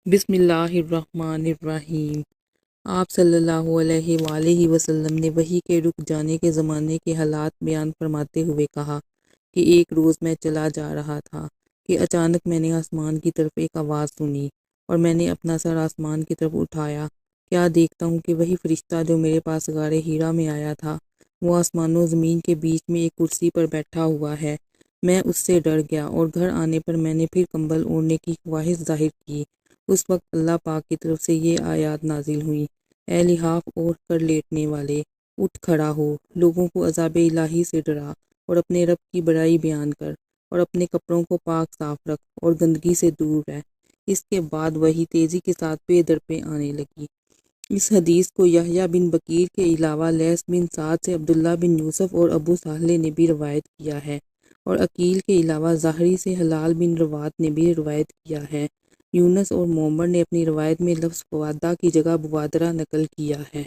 بسم اللہ الرحمن الرحیم۔ آپ صلی اللہ علیہ وآلہ وسلم نے وحی کے رک جانے کے زمانے کے حالات بیان فرماتے ہوئے کہا کہ ایک روز میں چلا جا رہا تھا کہ اچانک میں نے آسمان کی طرف ایک آواز سنی اور میں نے اپنا سر آسمان کی طرف اٹھایا۔ کیا دیکھتا ہوں کہ وہی فرشتہ جو میرے پاس غار حرا میں آیا تھا وہ آسمان و زمین کے بیچ میں ایک کرسی پر بیٹھا ہوا ہے۔ میں اس سے ڈر گیا اور گھر آنے پر میں نے پھر کمبل اوڑھنے کی خواہش ظاہر کی۔ اس وقت اللہ پاک کی طرف سے یہ آیات نازل ہوئیں: اے لحاف اوڑھ کر لیٹنے والے، اٹھ کھڑا ہو، لوگوں کو عذاب الہی سے ڈرا اور اپنے رب کی بڑائی بیان کر اور اپنے کپڑوں کو پاک صاف رکھ اور گندگی سے دور رہ۔ اس کے بعد وحی تیزی کے ساتھ پے در پے آنے لگی۔ اس حدیث کو یحییٰ بن بکیر کے علاوہ لیث بن سعد سے عبداللہ بن یوسف اور ابو صالح نے بھی روایت کیا ہے، اور عقیل کے علاوہ زہری سے حلال بن روات نے بھی روایت کیا ہے۔ یونس اور معمر نے اپنی روایت میں لفظ فوادہ کی جگہ بوادرہ نقل کیا ہے۔